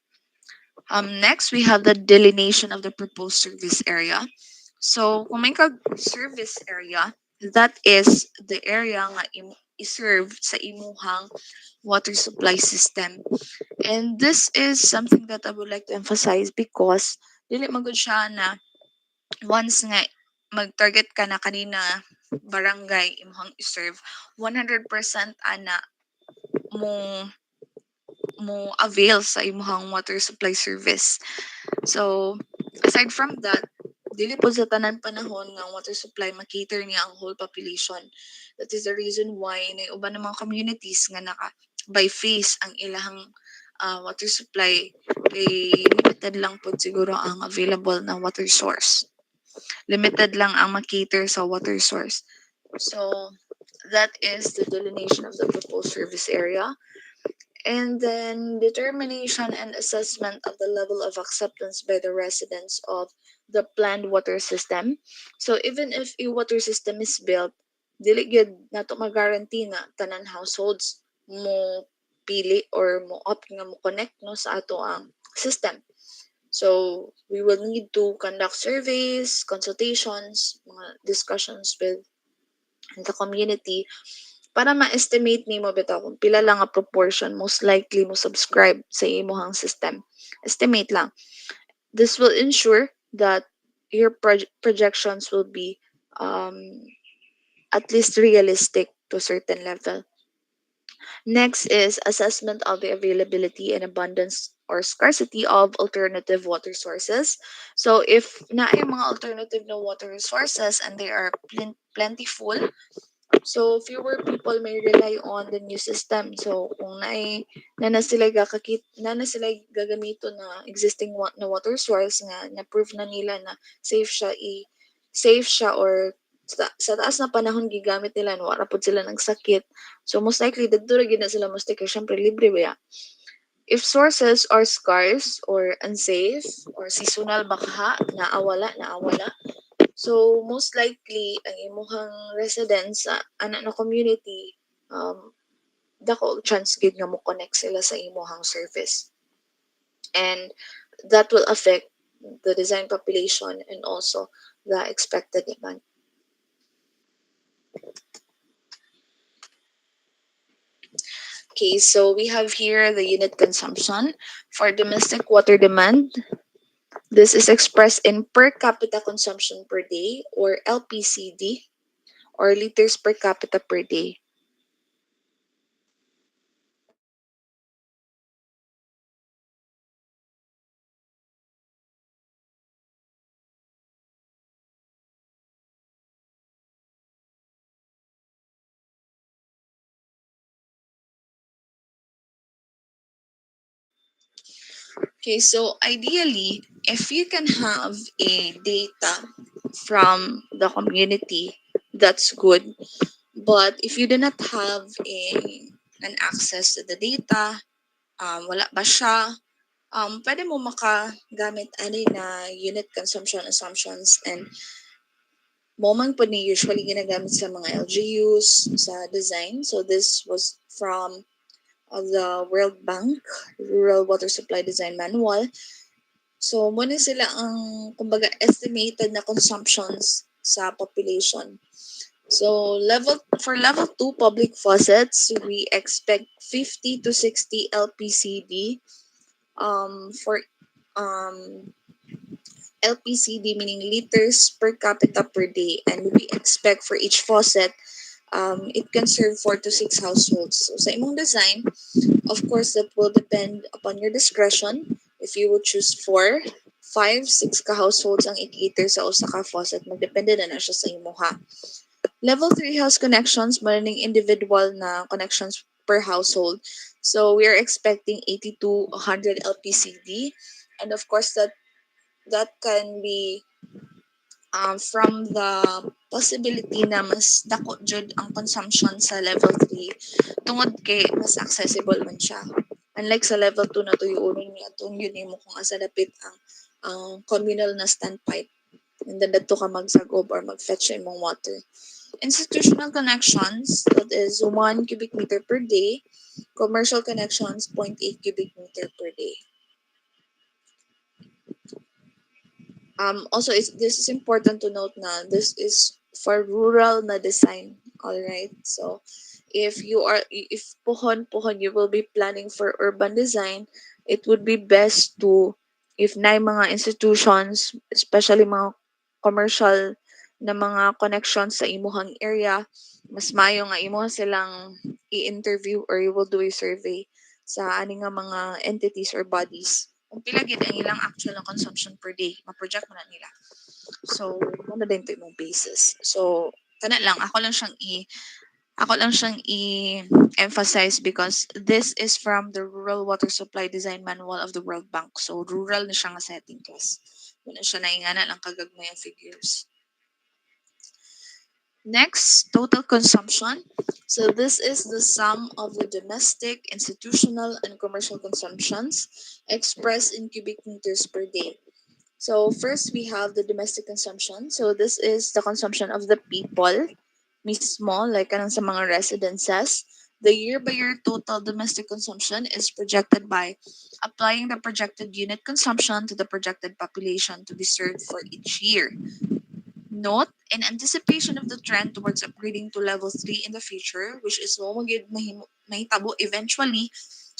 Speaker 1: Next, we have the delineation of the proposed service area. So kung may service area, that is the area nga i-serve sa imuhang water supply system. And this is something that I would like to emphasize, because dili magud siya na once nga mag-target ka na kanina barangay imong i-serve, 100% ana mo avail sa imong water supply service. So aside from that, dili po sa tanan panahon nga water supply makater niya ang whole population. That is the reason why na uban ng mga communities nga naka by phase ang ilahang water supply, kay limited lang po siguro ang available na water source. Limited lang ang makater sa water source. So that is the delineation of the proposed service area. And then determination and assessment of the level of acceptance by the residents of the planned water system. So even if a water system is built, dili gyud nato ma-guarantee na tanan households mo pili or mo opt nga mo connect no sa ato ang system. So we will need to conduct surveys, consultations, mga discussions with the community para ma-estimate nimo bitaw kung pila lang nga proportion most likely mo subscribe sa imong system. Estimate lang. This will ensure that your projections will be at least realistic to a certain level. Next is assessment of the availability and abundance or scarcity of alternative water sources. So if na ay mga alternative na water sources and they are plentiful, so fewer people may rely on the new system. So kung na sila gagamito na existing na water source nga na prove na nila na safe siya or sa taas na panahon gigamit nila no wala pud sila nagsakit. So most likely dagto ra gid na sila mo stick syempre libre ba ya? If sources are scarce or unsafe or seasonal baka naawala, so most likely ang imuhang residents sa ana na community dako chance gid nga mo connect sila sa imuhang service. And that will affect the design population and also the expected demand. Okay, so we have here the unit consumption for domestic water demand. This is expressed in per capita consumption per day or LPCD or liters per capita per day. Okay, so ideally, if you can have a data from the community, that's good. But if you do not have an access to the data, wala ba siya, pwede mo makagamit ani na unit consumption assumptions and moment po ni usually ginagamit sa mga LGUs sa design. So this was from the World Bank Rural Water Supply Design Manual. So muna sila ang kumbaga estimated na consumptions sa population. So level 2 public faucets, we expect 50 to 60 LPCD for LPCD meaning liters per capita per day, and we expect for each faucet it can serve 4 to 6 households. So sa imong design, of course that will depend upon your discretion. If you would choose 4, 5, 6 ka households ang i-cater sa usa ka faucet, magdepende na siya sa imuha. Level 3 house connections, maraming individual na connections per household. So we are expecting 80 to 100 LPCD, and of course that can be from the possibility na mas dako jud ang consumption sa level 3 tungod kay mas accessible man siya. Unlike sa level 2 na tuyuonon ni atong yun mo kung asa dapit ang communal na standpipe, and then dito ka magsagob or magfetch imong water. Institutional connections, that is 1 cubic meter per day. Commercial connections, 0.8 cubic meter per day. Also, this is important to note na this is for rural na design. All right. So, if pohon you will be planning for urban design, it would be best to if na mga institutions, especially mga commercial na mga connections sa imuhang area, mas mayo nga imo silang i-interview or you will do a survey sa ani nga mga entities or bodies kung pila gid ang ilang actual na consumption per day, ma-project mo na nila. So, ano din ito imong basis. So, kana lang, ako lang siyang i-emphasize because this is from the Rural Water Supply Design Manual of the World Bank. So, rural na siya nga setting class. Wala siya naingana lang kagagmay ang figures. Next, total consumption. So this is the sum of the domestic, institutional, and commercial consumptions expressed in cubic meters per day. So first we have the domestic consumption. So this is the consumption of the people mismo, like kanang sa mga residences. The year-by-year total domestic consumption is projected by applying the projected unit consumption to the projected population to be served for each year. Note, in anticipation of the trend towards upgrading to level 3 in the future, which is mahitabo eventually,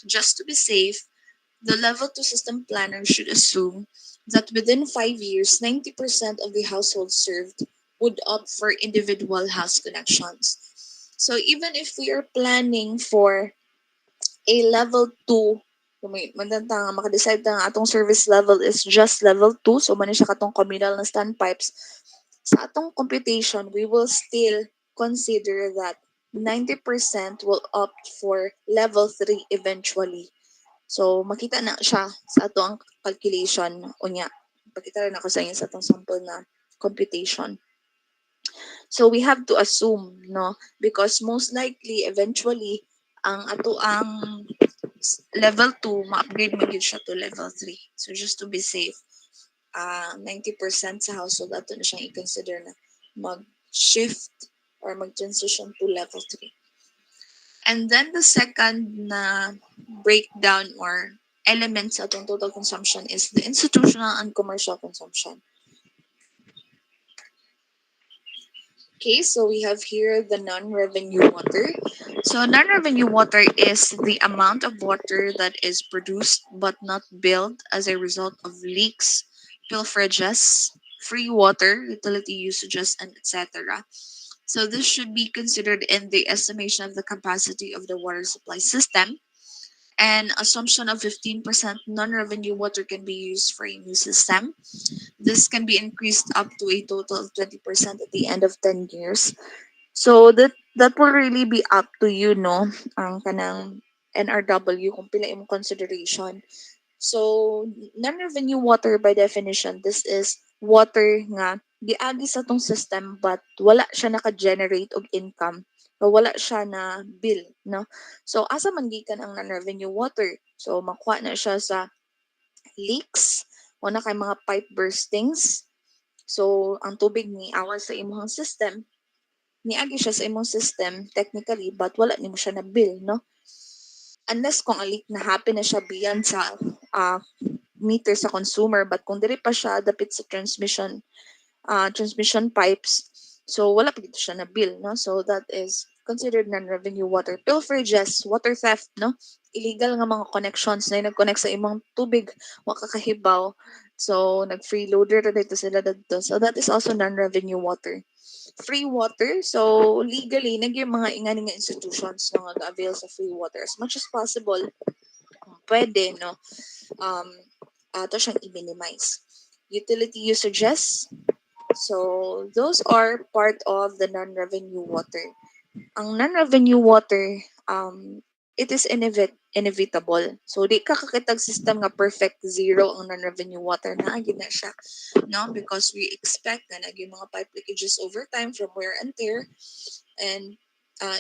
Speaker 1: just to be safe, the level 2 system planner should assume that within 5 years, 90% of the households served would opt for individual house connections. So even if we are planning for a level 2, mandanta nga maka-decide na nga atong service level is just level 2, so man siya katong communal na standpipes. Sa atong computation, we will still consider that 90% will opt for level 3 eventually. So, makita na siya sa ato ang calculation. Unya, pakita rin ako sa inyo sa atong sample na computation. So, we have to assume, no? Because most likely, eventually, ang ato ang level 2, ma-upgrade mo siya to level 3. So, just to be safe, 90% sa household ato na siyang i-consider na mag-shift or mag-transition to level 3. And then the second na breakdown or elements sa atong total consumption is the institutional and commercial consumption. Okay, so we have here the non-revenue water. So non-revenue water is the amount of water that is produced but not billed as a result of leaks, pilferages, free water, utility usages, and etc. So this should be considered in the estimation of the capacity of the water supply system. An assumption of 15% non-revenue water can be used for a new system. This can be increased up to a total of 20% at the end of 10 years. So that will really be up to you, no? Ang kanang NRW kung pila imong consideration. So non-revenue water by definition, this is water nga giagi sa tong system but wala siya naka-generate og income. So, wala siya na bill, no? So asa man gikan ang non-revenue water? So makuha na siya sa leaks, wala kay mga pipe burstings. So ang tubig ni awas sa imong system, niagi siya sa imong system technically but wala nimo siya na bill, no? Unless kung alik na happen na siya beyond sa meter sa consumer, but kung diri pa siya dapit sa transmission pipes, so wala pa dito siya na bill, no? So that is considered non-revenue water. Pilferages, water theft, no? Illegal nga mga connections na nag-connect sa imong tubig, wa kakahibaw. So nag-freeloader na dito sila dito. So that is also non-revenue water. Free water, so legally nagyang mga ingani nga institutions nga nag-avail sa free water as much as possible. Pwede, no? Ato siyang i-minimize. Utility usages, so those are part of the non-revenue water. Ang non-revenue water, it is inevitable. So di ka kakitag system nga perfect zero ang non-revenue water na na siya, no? Because we expect na naging mga pipe leakages over time from wear and tear, and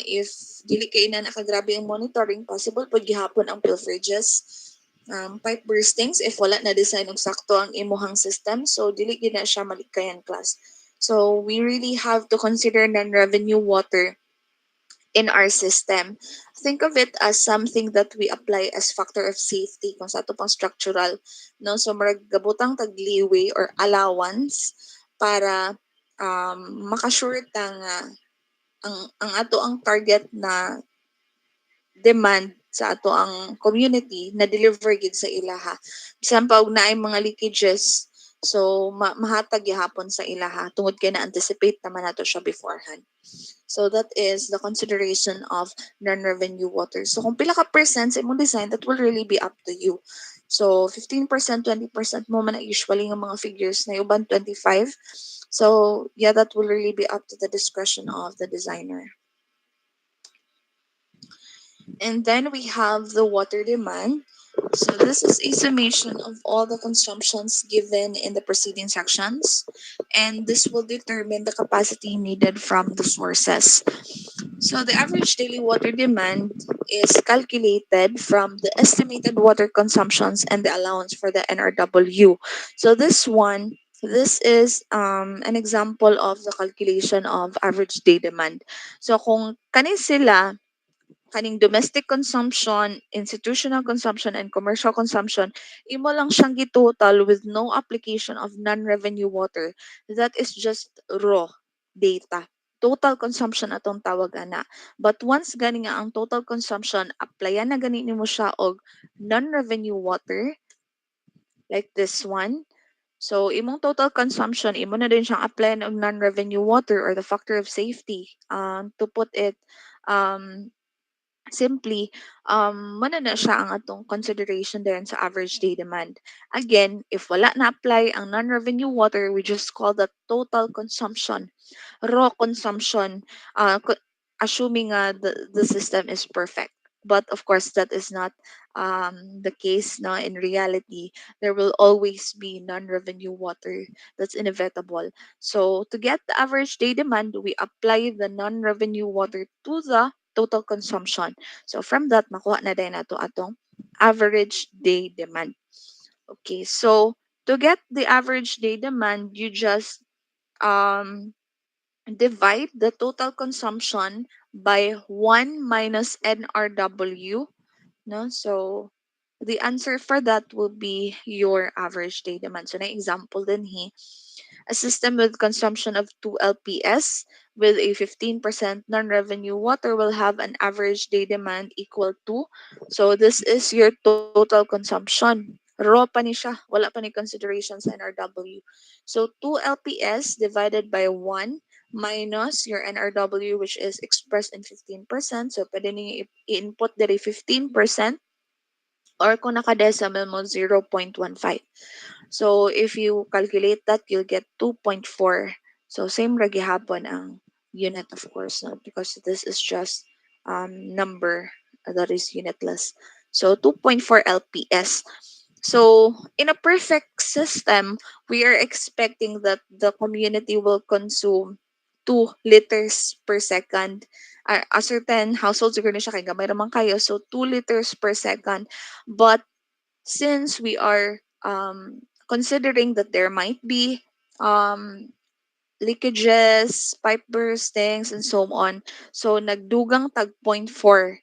Speaker 1: if dili kay na nakagrabe ang monitoring, possible pud gihapon ang pilferages, pipe burstings if wala na design og sakto ang imuhang system, so dili gid na siya malikayan class. So we really have to consider non-revenue water in our system. Think of it as something that we apply as factor of safety kung sa ato pang structural, no? So marag gabutang tag leeway or allowance para makasure ta nga ang ato ang target na demand sa ato ang community na deliver gid sa ilaha. Bisan pa og naay mga leakages, so mahatag gihapon sa ilaha tungod kay na-anticipate naman nato siya beforehand. So that is the consideration of non-revenue water. So kung pila ka percent sa imong design, that will really be up to you. So 15%, 20% mo man usually ng mga figures na uban 25. So yeah, that will really be up to the discretion of the designer. And then we have the water demand. So this is a summation of all the consumptions given in the preceding sections, and this will determine the capacity needed from the sources. So the average daily water demand is calculated from the estimated water consumptions and the allowance for the NRW. So this is an example of the calculation of average day demand. So kung kani sila kaning domestic consumption, institutional consumption, and commercial consumption, imo lang siyang gitotal with no application of non-revenue water. That is just raw data. Total consumption atong tawag ana. But once gani nga ang total consumption, applyan na gani nimo siya og non-revenue water like this one. So, imong total consumption, imo na din siyang applyan og non-revenue water or the factor of safety. To put it um, simply, muna na siya ang atong consideration din sa average day demand. Again, if wala na apply ang non-revenue water, we just call that total consumption, raw consumption, assuming the system is perfect. But of course, that is not the case. No, in reality, there will always be non-revenue water. That's inevitable. So to get the average day demand, we apply the non-revenue water to the total consumption. So from that, makuha na din nato atong average day demand. Okay, so to get the average day demand, you just um, divide the total consumption by 1 minus NRW. No? So the answer for that will be your average day demand. So na example din a system with consumption of 2 LPS with a 15% non-revenue water will have an average day demand equal to, so this is your total consumption. Raw pa ni siya. Wala pa ni consideration sa NRW. So 2 LPS divided by 1 minus your NRW, which is expressed in 15%. So pwede niyo i-input diri 15%, or kung naka-decimal mo 0.15. So if you calculate that, you'll get 2.4. So same ra gihapon ang unit, of course, no? Because this is just number that is unitless. So 2.4 LPS. So in a perfect system, we are expecting that the community will consume 2 liters per second. A certain household siguro na siya kay gamay raman kayo, so 2 liters per second. But since we are considering that there might be leakages, pipe burstings, and so on, so nagdugang tag point 4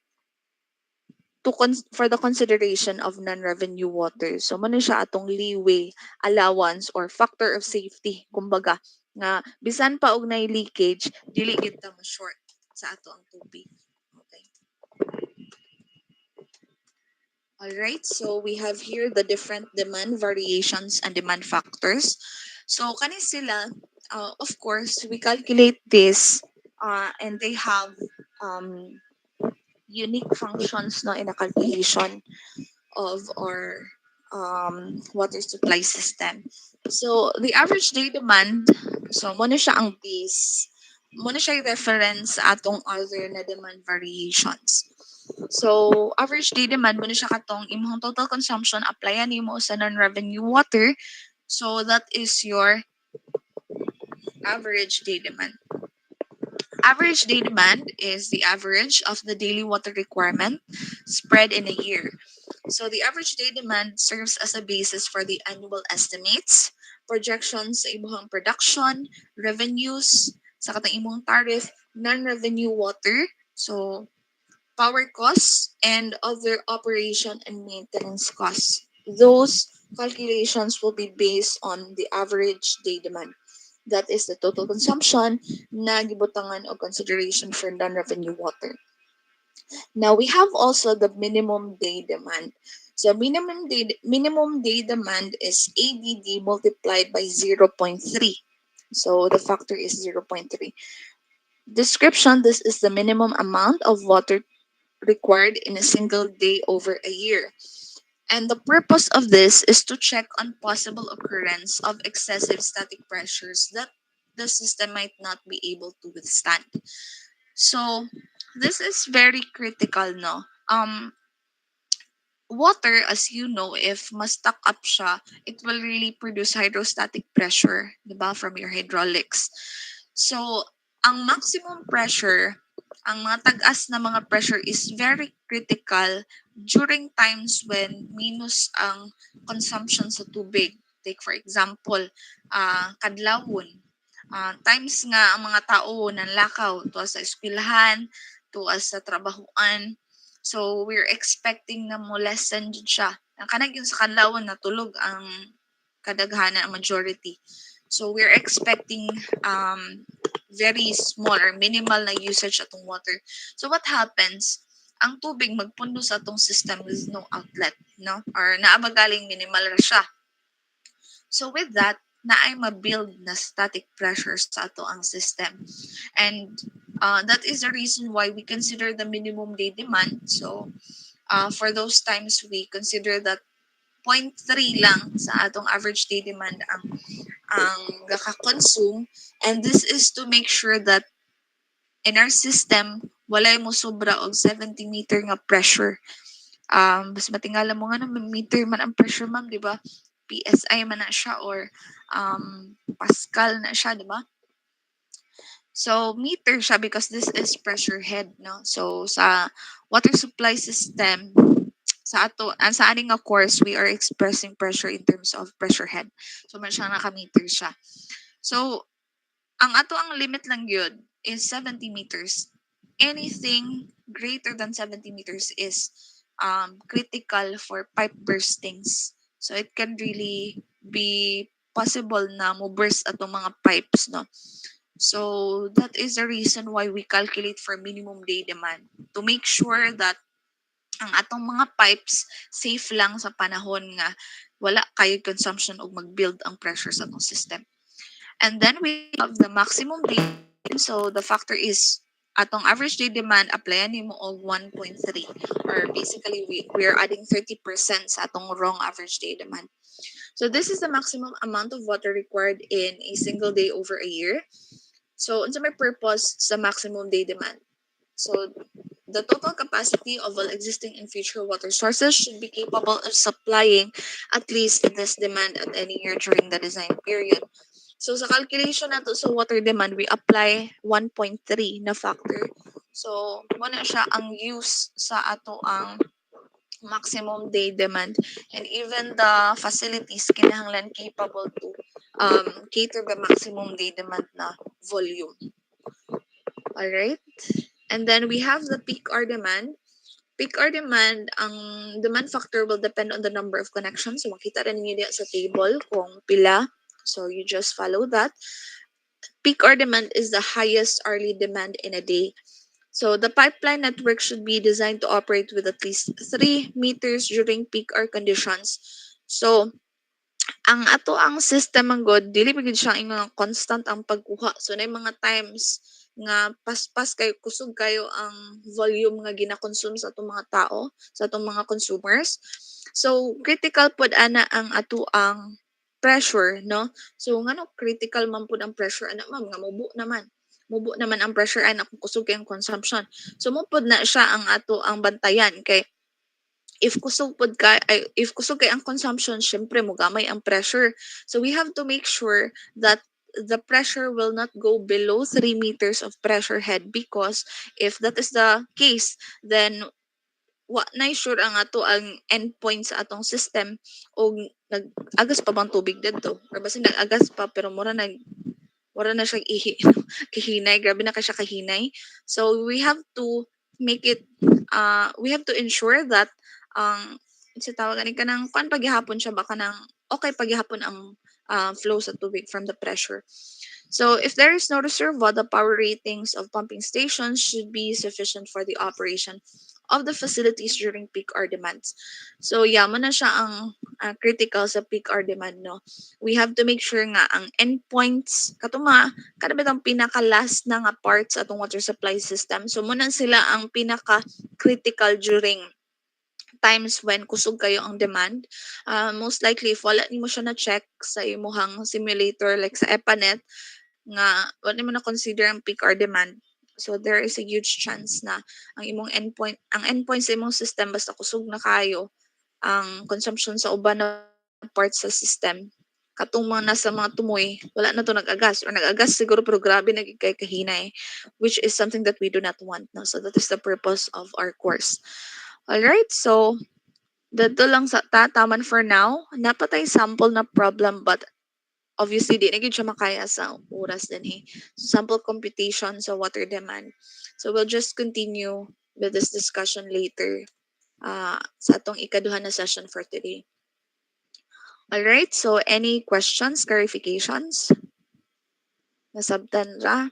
Speaker 1: for the consideration of non-revenue water. So mano siya atong leeway, allowance, or factor of safety. Kumbaga, nga bisan pa og nay leakage, dili gid ta mo short sa ato ang tubig. Okay. All right, so we have here the different demand variations and demand factors. So kani sila, of course, we calculate this and they have um, unique functions no, in a calculation of our water supply system. So the average day demand, so muna siya ang base, muna siya yung reference sa atong other na demand variations. So average day demand muna siya katong imong total consumption applyan nimo sa non-revenue water. So that is your average day demand. Average day demand is the average of the daily water requirement spread in a year. So the average day demand serves as a basis for the annual estimates, projections sa imong production, revenues, sa katang imong tariff, non-revenue water, so power costs, and other operation and maintenance costs. Those calculations will be based on the average day demand. That is the total consumption na gibutangan o consideration for non-revenue water. Now we have also the minimum day demand. So minimum day demand is ADD multiplied by 0.3. So the factor is 0.3. Description: this is the minimum amount of water required in a single day over a year. And the purpose of this is to check on possible occurrence of excessive static pressures that the system might not be able to withstand. So this is very critical, no? water, as you know, if mas-stuck up siya, it will really produce hydrostatic pressure, di ba, from your hydraulics. So, ang maximum pressure, ang mga tag-as na mga pressure is very critical during times when minus ang consumption sa tubig. Take for example, kadlawon. Times nga ang mga tao nanlakaw to sa eskwelahan, to sa trabahoan. So we're expecting na mo lessen jud siya. Ang kanang yung sa kadlawon natulog ang kadaghanan ang majority. So we're expecting very small or minimal na usage atong water. So what happens? Ang tubig magpundo sa atong system with no outlet, no? Or naabagaling minimal ra siya. So with that, naay ma-build na static pressure sa ato ang system. And that is the reason why we consider the minimum day demand. So for those times, we consider that 0.3 lang sa atong average day demand ang gaka-consume, and this is to make sure that in our system walay mo sobra og 70 meter nga pressure. Mas matingala mo nga na meter man ang pressure, ma'am, di ba? PSI man na siya or Pascal na siya, di ba? So meter siya because this is pressure head, no? So sa water supply system, sa ato sa aning nga course, we are expressing pressure in terms of pressure head. So man siya naka-meter siya. So ang ato ang limit lang yun is 70 meters. Anything greater than 70 meters is critical for pipe burstings. So it can really be possible na mo burst atong mga pipes, no? So that is the reason why we calculate for minimum day demand, to make sure that ang atong mga pipes safe lang sa panahon nga wala kayo consumption o mag-build ang pressure sa atong system. And then we have the maximum day demand. So the factor is atong average day demand, applyan nimo og 1.3, or basically we are adding 30% sa atong wrong average day demand. So this is the maximum amount of water required in a single day over a year. So unsa may purpose sa maximum day demand? So the total capacity of all existing and future water sources should be capable of supplying at least this demand at any year during the design period. So sa calculation nato sa water demand, we apply 1.3 na factor. So muna siya ang use sa ato ang maximum day demand, and even the facilities kinahanglan capable to cater the maximum day demand na volume. All right? And then we have the peak hour demand. Peak hour demand, ang demand factor will depend on the number of connections. So makita rin niyo diya sa table kung pila. So you just follow that. Peak hour demand is the highest hourly demand in a day. So the pipeline network should be designed to operate with at least 3 meters during peak hour conditions. So ang ato ang system ang god dili pa gid siya ingon constant ang pagkuha. So na mga times nga paspas kayo, kusog kayo ang volume nga gina-consume sa atong mga tao, sa atong mga consumers. So critical pod ana ang ato ang pressure, no? So ngano critical man pud ang pressure ana, ma'am, nga mubo naman. Mubo naman ang pressure ana kung kusog kay ang consumption. So mo pod na siya ang ato ang bantayan kay if kusog kay ang consumption, syempre mo gamay ang pressure. So we have to make sure that the pressure will not go below 3 meters of pressure head, because if that is the case, then wa na sure ang ato ang endpoint sa atong system, o nag-agas pa bang tubig dito, or basta nag-agas pa pero mura na siya kahinay, grabe na kay siya kahinay. So we have to make it we have to ensure that ang sa tawag ani kanang kuan paghihapon siya, baka nang okay paghihapon ang flow sa tubig from the pressure. So if there is no reservoir, the power ratings of pumping stations should be sufficient for the operation of the facilities during peak hour demands. So yeah, man na siya ang critical sa peak hour demand, no. We have to make sure nga ang endpoints katuma kada bitang pinaka last na nga parts atong water supply system. So muna sila ang pinaka critical during times when kusog kayo ang demand. Most likely if wala nimo siya na check sa imuhang simulator like sa EPANET, nga wala mo na consider ang peak hour demand, so there is a huge chance na ang endpoint sa imong system basta kusog na kayo, ang consumption sa uban na parts sa system. Katong mga nasa mga tumoy, wala na to nag-agas or nag-agas siguro pero grabe naging kay kahinay, which is something that we do not want. No? So that is the purpose of our course. Alright, so dito lang sa tataman for now. Napatay sample na problem but obviously di na gyud siya makaya sa oras din eh. Sample computation sa water demand. So we'll just continue with this discussion later sa atong ikaduha na session for today. Alright, so any questions, clarifications? Nasabtan ra?